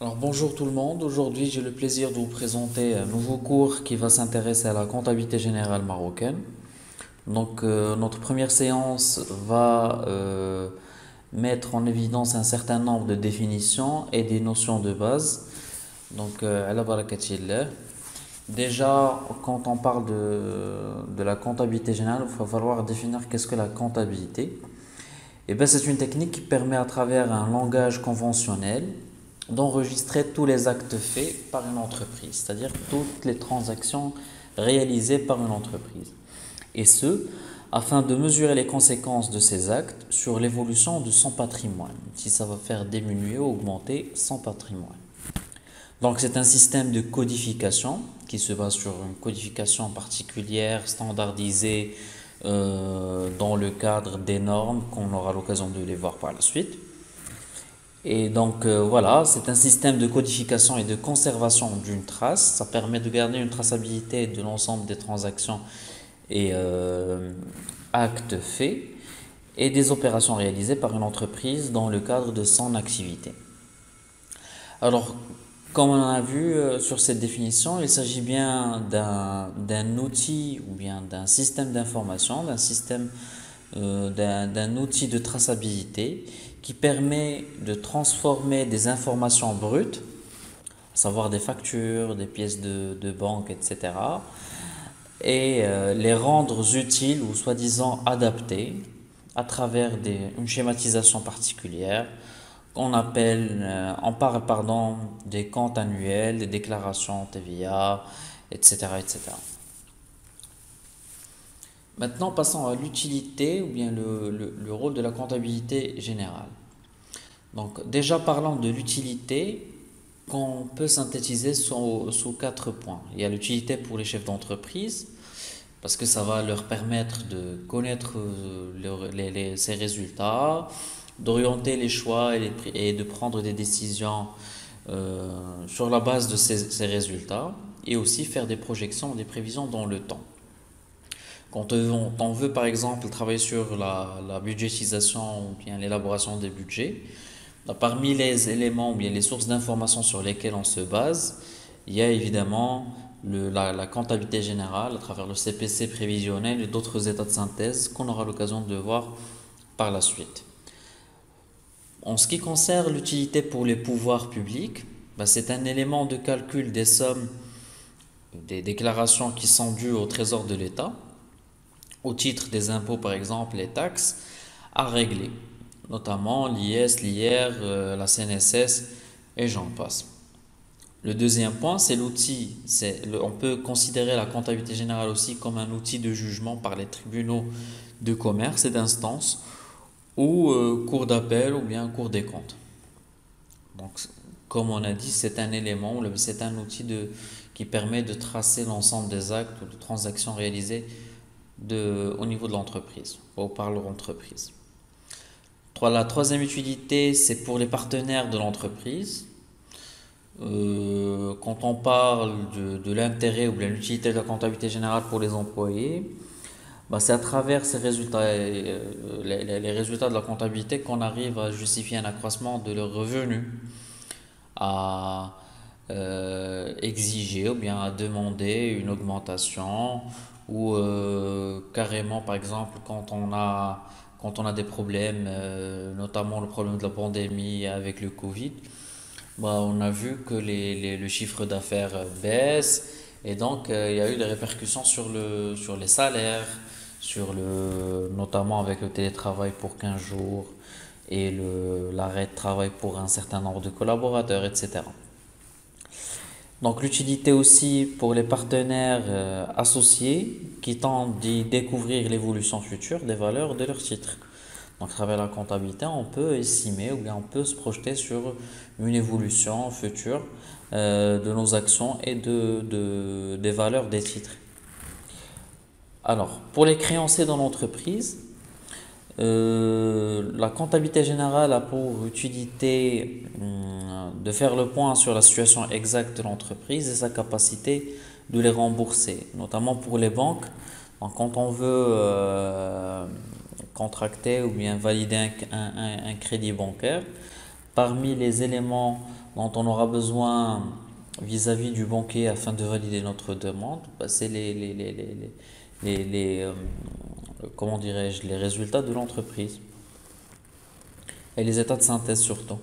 Alors bonjour tout le monde, aujourd'hui j'ai le plaisir de vous présenter un nouveau cours qui va s'intéresser à la comptabilité générale marocaine. Notre première séance va mettre en évidence un certain nombre de définitions et des notions de base. Ala barakatillah. Déjà, quand on parle de la comptabilité générale, il va falloir définir qu'est-ce que la comptabilité. Et ben, c'est une technique qui permet à travers un langage conventionnel d'enregistrer tous les actes faits par une entreprise, c'est-à-dire toutes les transactions réalisées par une entreprise. Et ce, afin de mesurer les conséquences de ces actes sur l'évolution de son patrimoine, si ça va faire diminuer ou augmenter son patrimoine. Donc c'est un système de codification qui se base sur une codification particulière, standardisée dans le cadre des normes qu'on aura l'occasion de les voir par la suite. Voilà, c'est un système de codification et de conservation d'une trace. Ça permet de garder une traçabilité de l'ensemble des transactions et actes faits et des opérations réalisées par une entreprise dans le cadre de son activité. Alors, comme on a vu sur cette définition, il s'agit bien d'un outil ou bien d'un système d'information, d'un outil de traçabilité qui permet de transformer des informations brutes, à savoir des factures, des pièces de banque, etc., et les rendre utiles ou soi-disant adaptées à travers une schématisation particulière on parle des comptes annuels, des déclarations TVA, etc., etc. Maintenant, passons à l'utilité ou bien le rôle de la comptabilité générale. Donc, déjà parlant de l'utilité, qu'on peut synthétiser sous quatre points. Il y a l'utilité pour les chefs d'entreprise, parce que ça va leur permettre de connaître ses résultats, d'orienter les choix et de prendre des décisions sur la base de ces résultats, et aussi faire des projections, des prévisions dans le temps. Quand on veut par exemple travailler sur la budgétisation ou bien l'élaboration des budgets, parmi les éléments ou bien les sources d'informations sur lesquelles on se base, il y a évidemment la comptabilité générale à travers le CPC prévisionnel et d'autres états de synthèse qu'on aura l'occasion de voir par la suite. En ce qui concerne l'utilité pour les pouvoirs publics, c'est un élément de calcul des sommes des déclarations qui sont dues au trésor de l'État, au titre des impôts par exemple, les taxes, à régler, notamment l'IS, l'IR, la CNSS et j'en passe. Le deuxième point, c'est l'outil. On peut considérer la comptabilité générale aussi comme un outil de jugement par les tribunaux de commerce et d'instance ou cour d'appel ou bien cour des comptes. Donc, comme on a dit, c'est un élément, c'est un outil qui permet de tracer l'ensemble des actes ou de transactions réalisées au niveau de l'entreprise ou par leur entreprise. La troisième utilité, c'est pour les partenaires de l'entreprise. Quand on parle de l'intérêt ou de l'utilité de la comptabilité générale pour les employés, c'est à travers ces résultats, les résultats de la comptabilité qu'on arrive à justifier un accroissement de leurs revenus, à exiger ou bien à demander une augmentation ou carrément par exemple quand on a des problèmes, notamment le problème de la pandémie avec le Covid, on a vu que le chiffre d'affaires baisse et donc il y a eu des répercussions sur les salaires, notamment avec le télétravail pour 15 jours et l'arrêt de travail pour un certain nombre de collaborateurs, etc. Donc l'utilité aussi pour les partenaires associés qui tentent d'y découvrir l'évolution future des valeurs de leurs titres. Donc à travers la comptabilité, on peut estimer ou bien on peut se projeter sur une évolution future de nos actions et des valeurs des titres. Alors, pour les créanciers dans l'entreprise, la comptabilité générale a pour utilité de faire le point sur la situation exacte de l'entreprise et sa capacité de les rembourser, notamment pour les banques. Donc, quand on veut contracter ou bien valider un crédit bancaire, Parmi les éléments dont on aura besoin vis-à-vis du banquier afin de valider notre demande, bah, c'est comment dirais-je, les résultats de l'entreprise et les états de synthèse surtout.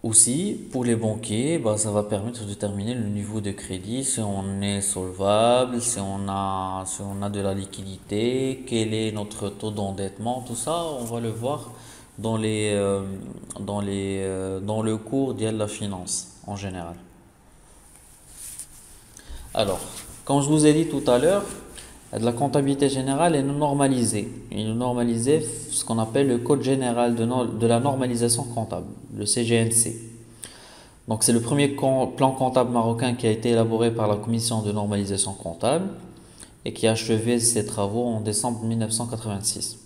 Aussi, pour les banquiers, bah, ça va permettre de déterminer le niveau de crédit, si on est solvable, si on a de la liquidité, quel est notre taux d'endettement, tout ça, on va le voir dans dans le cours de la finance en général. Alors, comme je vous ai dit tout à l'heure, de la comptabilité générale est normalisée. Il est normalisé ce qu'on appelle le Code général de la normalisation comptable, le CGNC. Donc, c'est le premier plan comptable marocain qui a été élaboré par la Commission de normalisation comptable et qui a achevé ses travaux en décembre 1986.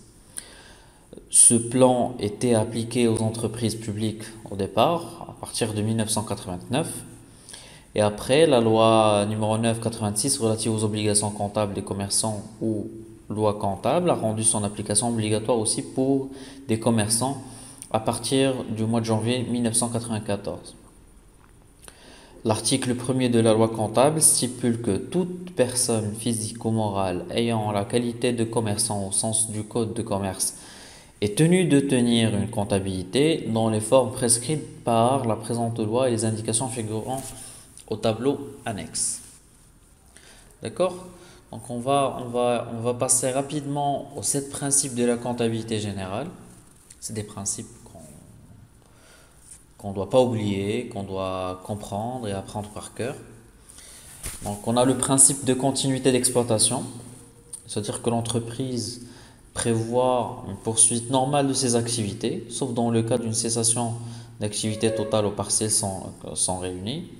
Ce plan était appliqué aux entreprises publiques au départ, à partir de 1989. Et après, la loi numéro 9/86 relative aux obligations comptables des commerçants ou loi comptable a rendu son application obligatoire aussi pour des commerçants à partir du mois de janvier 1994. L'article 1er de la loi comptable stipule que toute personne physique ou morale ayant la qualité de commerçant au sens du Code de commerce est tenue de tenir une comptabilité dans les formes prescrites par la présente loi et les indications figurant au tableau annexe. D'accord? Donc on va passer rapidement aux 7 principes de la comptabilité générale. C'est des principes qu'on ne doit pas oublier, qu'on doit comprendre et apprendre par cœur. Donc on a le principe de continuité d'exploitation, c'est-à-dire que l'entreprise prévoit une poursuite normale de ses activités, sauf dans le cas d'une cessation d'activité totale ou partielle sont réunies.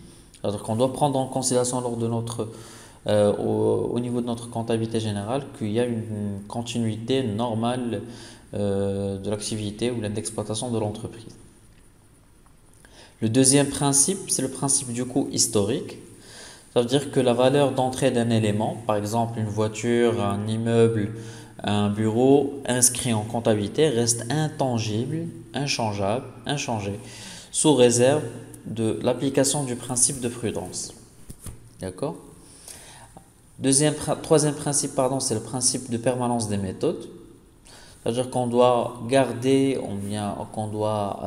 C'est-à-dire qu'on doit prendre en considération lors de au niveau de notre comptabilité générale qu'il y a une continuité normale de l'activité ou d'exploitation de l'entreprise. Le deuxième principe, c'est le principe du coût historique. Ça veut dire que la valeur d'entrée d'un élément, par exemple une voiture, un immeuble, un bureau inscrit en comptabilité, reste intangible, inchangeable, inchangé, sous réserve de l'application du principe de prudence. D'accord? Troisième principe, pardon, c'est le principe de permanence des méthodes. C'est-à-dire qu'on doit garder, qu'on doit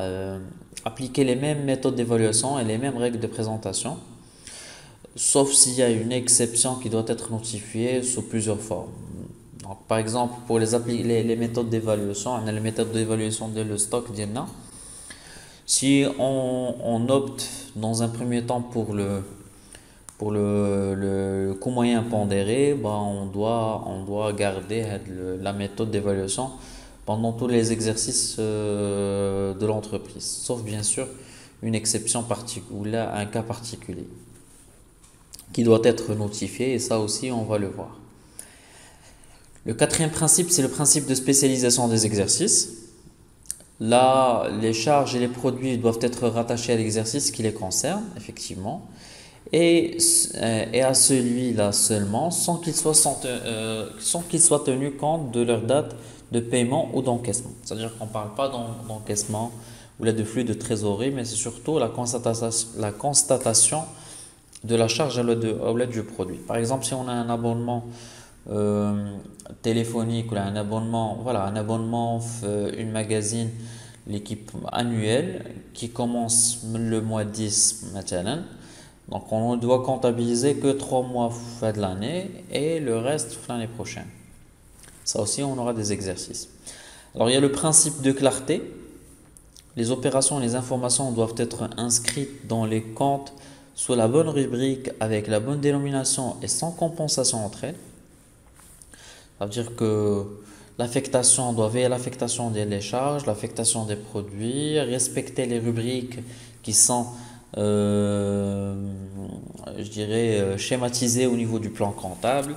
appliquer les mêmes méthodes d'évaluation et les mêmes règles de présentation, sauf s'il y a une exception qui doit être notifiée sous plusieurs formes. Donc, par exemple, pour les méthodes d'évaluation, on a les méthodes d'évaluation de le stock d'IENA. Si on opte dans un premier temps pour le coût moyen pondéré, bah on doit garder la méthode d'évaluation pendant tous les exercices de l'entreprise, sauf bien sûr une exception particulière, un cas particulier qui doit être notifié, et ça aussi on va le voir. Le quatrième principe, c'est le principe de spécialisation des exercices. Là, les charges et les produits doivent être rattachés à l'exercice qui les concerne, effectivement, et à celui-là seulement, sans qu'il soit tenu compte de leur date de paiement ou d'encaissement. C'est-à-dire qu'on ne parle pas d'encaissement ou là de flux de trésorerie, mais c'est surtout la constatation de la charge à l'aide du produit. Par exemple, si on a un abonnement téléphonique ou là, un abonnement une magazine, l'équipe annuelle qui commence le mois 10 maintenant. Donc on ne doit comptabiliser que 3 mois de l'année et le reste l'année prochaine. Ça aussi, on aura des exercices. Alors il y a le principe de clarté. Les opérations et les informations doivent être inscrites dans les comptes sous la bonne rubrique avec la bonne dénomination et sans compensation entre elles. Ça veut dire que l'affectation doit veiller à l'affectation des charges, l'affectation des produits, respecter les rubriques qui sont, schématisées au niveau du plan comptable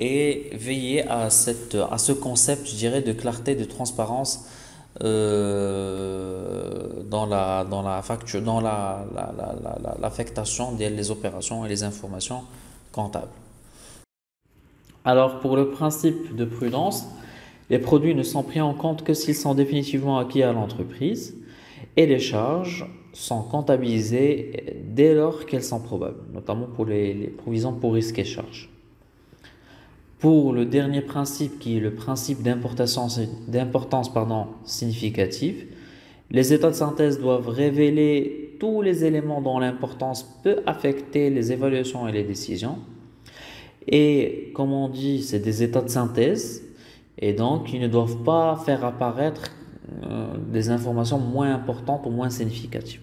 et veiller à ce concept, de clarté, de transparence l'affectation des opérations et les informations comptables. Alors, pour le principe de prudence, les produits ne sont pris en compte que s'ils sont définitivement acquis à l'entreprise Et les charges sont comptabilisées dès lors qu'elles sont probables, notamment pour les provisions pour risques et charges. Pour le dernier principe, qui est le principe d'importance significative, les états de synthèse doivent révéler tous les éléments dont l'importance peut affecter les évaluations et les décisions. Et comme on dit, c'est des états de synthèse, et donc ils ne doivent pas faire apparaître des informations moins importantes ou moins significatives.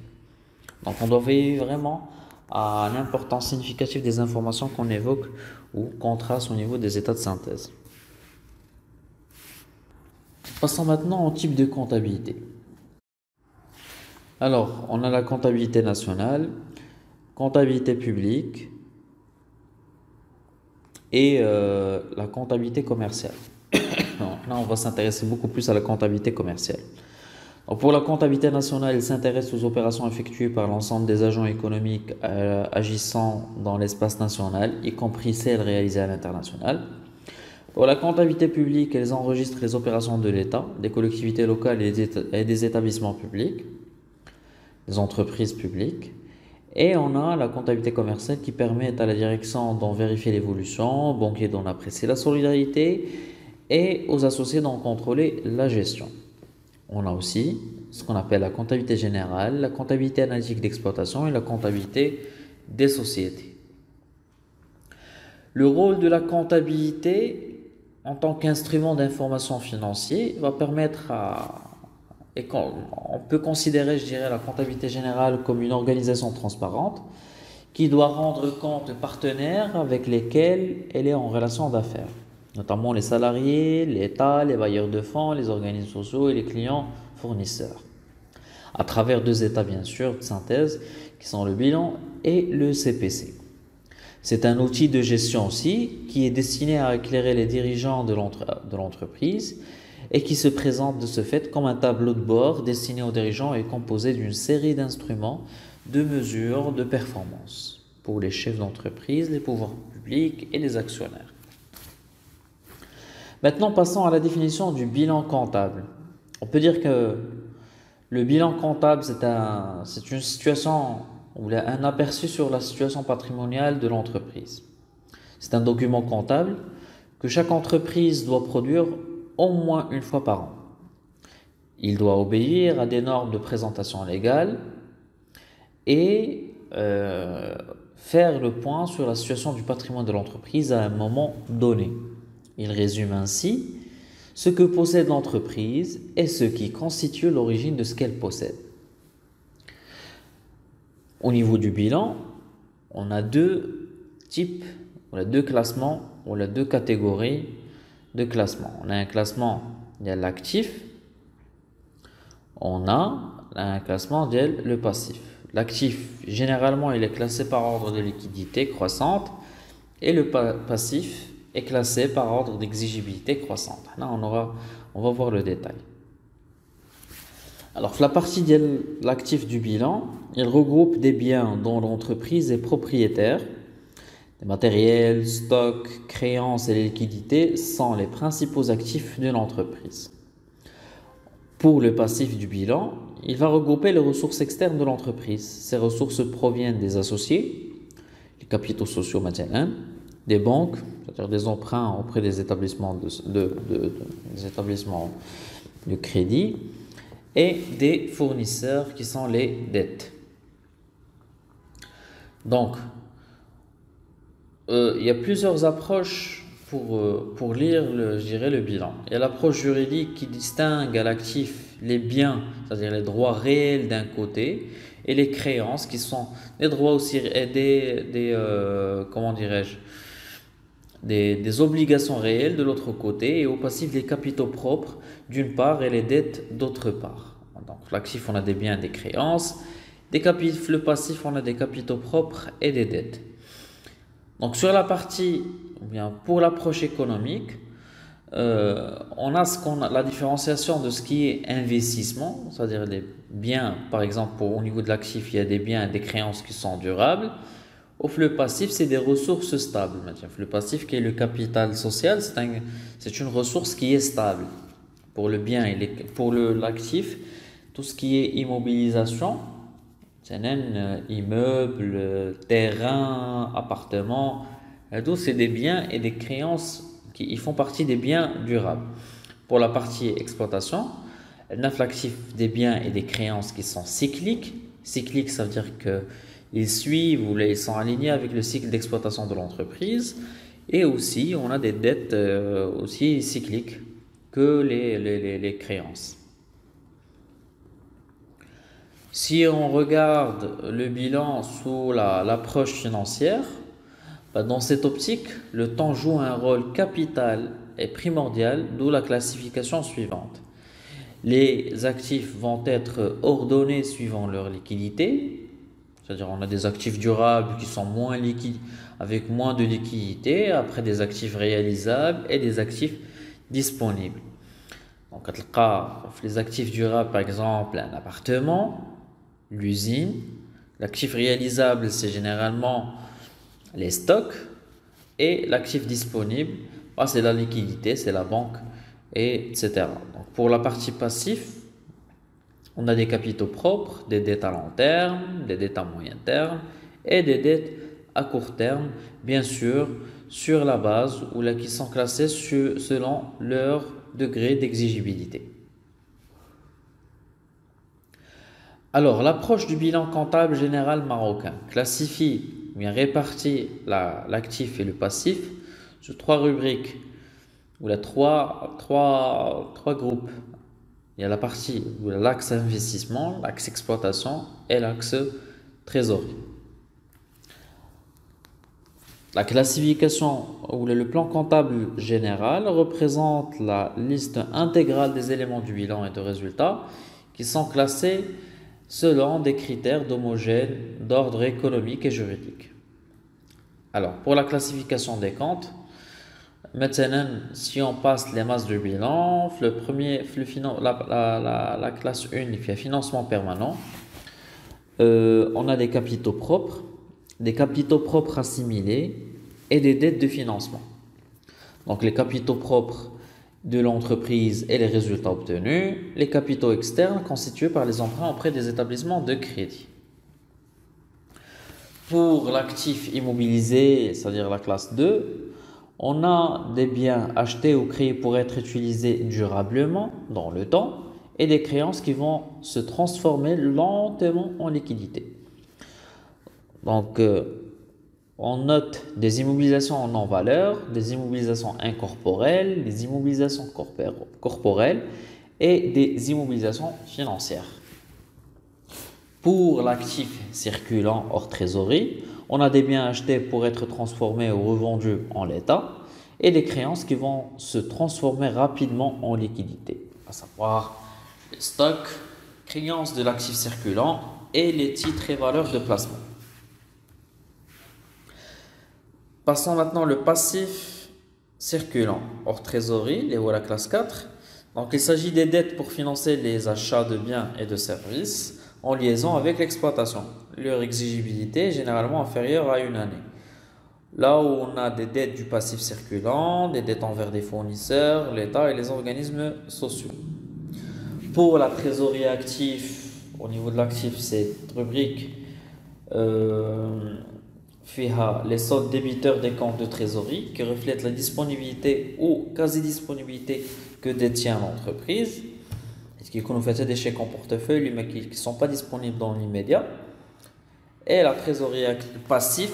Donc on doit veiller vraiment à l'importance significative des informations qu'on évoque ou qu'on trace au niveau des états de synthèse. Passons maintenant au type de comptabilité. Alors, on a la comptabilité nationale, comptabilité publique et la comptabilité commerciale. Là, on va s'intéresser beaucoup plus à la comptabilité commerciale. Donc, pour la comptabilité nationale, il s'intéresse aux opérations effectuées par l'ensemble des agents économiques agissant dans l'espace national, y compris celles réalisées à l'international. Pour la comptabilité publique, elles enregistrent les opérations de l'État, des collectivités locales et des établissements publics, des entreprises publiques. Et on a la comptabilité commerciale qui permet à la direction d'en vérifier l'évolution, aux banquiers d'en apprécier la solidarité et aux associés d'en contrôler la gestion. On a aussi ce qu'on appelle la comptabilité générale, la comptabilité analytique d'exploitation et la comptabilité des sociétés. Le rôle de la comptabilité en tant qu'instrument d'information financier va permettre on peut considérer, je dirais, la comptabilité générale comme une organisation transparente qui doit rendre compte de partenaires avec lesquels elle est en relation d'affaires, notamment les salariés, l'État, les bailleurs de fonds, les organismes sociaux et les clients fournisseurs, à travers deux états bien sûr de synthèse qui sont le bilan et le CPC. C'est un outil de gestion aussi qui est destiné à éclairer les dirigeants de l'entreprise et qui se présente de ce fait comme un tableau de bord destiné aux dirigeants et composé d'une série d'instruments de mesure de performance pour les chefs d'entreprise, les pouvoirs publics et les actionnaires. Maintenant, passons à la définition du bilan comptable. On peut dire que le bilan comptable, c'est une situation ou un aperçu sur la situation patrimoniale de l'entreprise. C'est un document comptable que chaque entreprise doit produire au moins une fois par an. Il doit obéir à des normes de présentation légale et faire le point sur la situation du patrimoine de l'entreprise à un moment donné. Il résume ainsi ce que possède l'entreprise et ce qui constitue l'origine de ce qu'elle possède. Au niveau du bilan, on a deux types, on a deux classements, on a deux catégories de classement. On a un classement de l'actif, on a un classement de le passif. L'actif, généralement, il est classé par ordre de liquidité croissante et le passif est classé par ordre d'exigibilité croissante. Là, on va voir le détail. Alors, la partie de l'actif du bilan, il regroupe des biens dont l'entreprise est propriétaire. Les matériels, stocks, créances et les liquidités sont les principaux actifs de l'entreprise. Pour le passif du bilan, il va regrouper les ressources externes de l'entreprise. Ces ressources proviennent des associés, les capitaux sociaux maintenant, des banques, c'est-à-dire des emprunts auprès des établissements des établissements de crédit, et des fournisseurs qui sont les dettes. Donc, il y a plusieurs approches pour lire le bilan. Il y a l'approche juridique qui distingue à l'actif les biens, c'est-à-dire les droits réels d'un côté, et les créances qui sont des droits aussi, des obligations réelles de l'autre côté, et au passif les capitaux propres d'une part et les dettes d'autre part. Donc l'actif, on a des biens et des créances, le passif, on a des capitaux propres et des dettes. Donc sur la partie, ou bien pour l'approche économique, on a la différenciation de ce qui est investissement, c'est-à-dire les biens, par exemple au niveau de l'actif, il y a des biens et des créances qui sont durables. Au flux passif, c'est des ressources stables. Le flux passif qui est le capital social, c'est une ressource qui est stable. Pour le bien et pour l'actif, tout ce qui est immobilisation, c'est immeubles, terrains, appartements, tous c'est des biens et des créances qui ils font partie des biens durables. Pour la partie exploitation, l'actif des biens et des créances qui sont cycliques. Cycliques, ça veut dire qu'ils suivent ou ils sont alignés avec le cycle d'exploitation de l'entreprise. Et aussi, on a des dettes aussi cycliques que les créances. Si on regarde le bilan sous l'approche financière, dans cette optique, le temps joue un rôle capital et primordial, d'où la classification suivante. Les actifs vont être ordonnés suivant leur liquidité, c'est-à-dire on a des actifs durables qui sont moins liquides, avec moins de liquidité, après des actifs réalisables et des actifs disponibles. Donc, les actifs durables, par exemple, un appartement, l'usine. L'actif réalisable, c'est généralement les stocks. Et l'actif disponible, c'est la liquidité, c'est la banque, etc. Donc, pour la partie passif, on a des capitaux propres, des dettes à long terme, des dettes à moyen terme et des dettes à court terme, bien sûr, sur la base ou là qui sont classées selon leur degré d'exigibilité. Alors, l'approche du bilan comptable général marocain classifie, bien répartit l'actif et le passif sur trois rubriques ou là trois groupes. Il y a la partie ou l'axe investissement, l'axe exploitation et l'axe trésorerie. La classification ou le plan comptable général représente la liste intégrale des éléments du bilan et de résultats qui sont classés selon des critères d'homogène d'ordre économique et juridique. Alors, pour la classification des comptes, maintenant, si on passe les masses du bilan, la classe 1, il fait financement permanent. On a des capitaux propres assimilés et des dettes de financement. Donc, les capitaux propres de l'entreprise et les résultats obtenus, les capitaux externes constitués par les emprunts auprès des établissements de crédit. Pour l'actif immobilisé, c'est-à-dire la classe 2, on a des biens achetés ou créés pour être utilisés durablement dans le temps et des créances qui vont se transformer lentement en liquidité. Donc, on note des immobilisations en non-valeur, des immobilisations incorporelles, des immobilisations corporelles et des immobilisations financières. Pour l'actif circulant hors trésorerie, on a des biens achetés pour être transformés ou revendus en l'état et des créances qui vont se transformer rapidement en liquidité, à savoir les stocks, créances de l'actif circulant et les titres et valeurs de placement. Passons maintenant le passif circulant hors trésorerie, les voilà classe 4. Donc, il s'agit des dettes pour financer les achats de biens et de services en liaison avec l'exploitation. Leur exigibilité est généralement inférieure à une année. Là où on a des dettes du passif circulant, des dettes envers des fournisseurs, l'État et les organismes sociaux. Pour la trésorerie active, au niveau de l'actif, cette rubrique les soldes débiteurs des comptes de trésorerie qui reflètent la disponibilité ou quasi-disponibilité que détient l'entreprise. Ce qui nous fait des chèques en portefeuille mais qui ne sont pas disponibles dans l'immédiat. Et la trésorerie passive,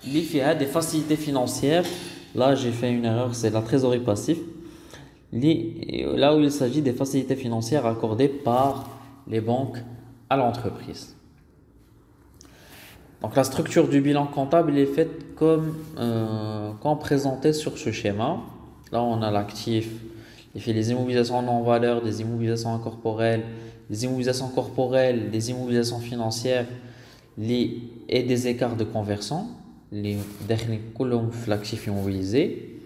il y a des facilités financières. Là, j'ai fait une erreur, c'est la trésorerie passive. Là où il s'agit des facilités financières accordées par les banques à l'entreprise. Donc, la structure du bilan comptable est faite comme présenté sur ce schéma. Là, on a l'actif. Il fait les immobilisations non valeur, des immobilisations incorporelles, des immobilisations corporelles, des immobilisations financières et des écarts de conversion. Les derniers colonnes l'actif immobilisé.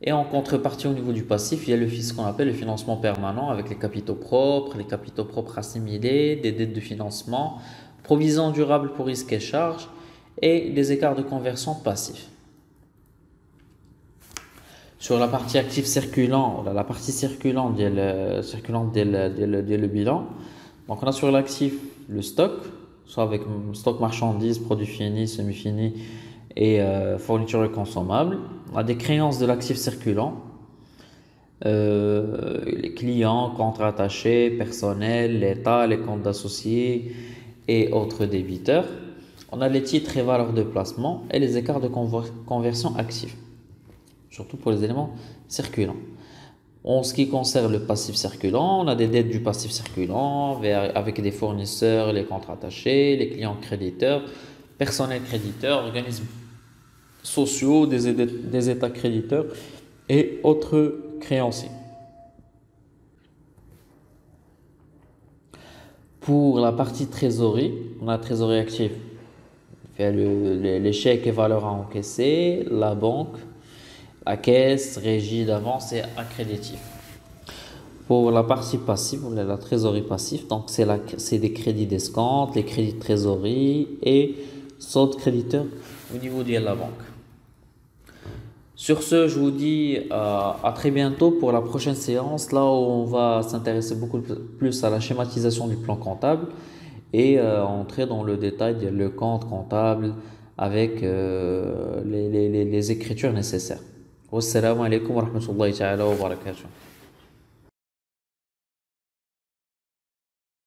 Et en contrepartie, au niveau du passif, il y a ce qu'on appelle le financement permanent avec les capitaux propres assimilés, des dettes de financement, provisions durables pour risques et charges et des écarts de conversion passifs. Sur la partie actif circulant, la partie circulante le bilan, Donc on a sur l'actif le stock, soit avec stock marchandises, produits finis, semi-finis et fournitures consommables. On a des créances de l'actif circulant, les clients, contrats attachés, personnel, l'État, les comptes d'associés et autres débiteurs. On a les titres et valeurs de placement et les écarts de conversion actifs, surtout pour les éléments circulants. En ce qui concerne le passif circulant, on a des dettes du passif circulant avec des fournisseurs, les contrats attachés, les clients créditeurs, personnel créditeur, organismes sociaux, des états créditeurs et autres créanciers. Pour la partie trésorerie, on a la trésorerie active. Fait les chèques et valeurs à encaisser, la banque, la caisse, régie d'avance et accréditif. Pour la partie passive, on a la trésorerie passive, donc c'est des crédits d'escompte, les crédits de trésorerie et solde créditeur au niveau de la banque. Sur ce, je vous dis à très bientôt pour la prochaine séance, là où on va s'intéresser beaucoup plus à la schématisation du plan comptable et entrer dans le détail le compte comptable avec les écritures nécessaires. Wassalamu alaikum wa rahmatullahi ta'ala wa barakatuh.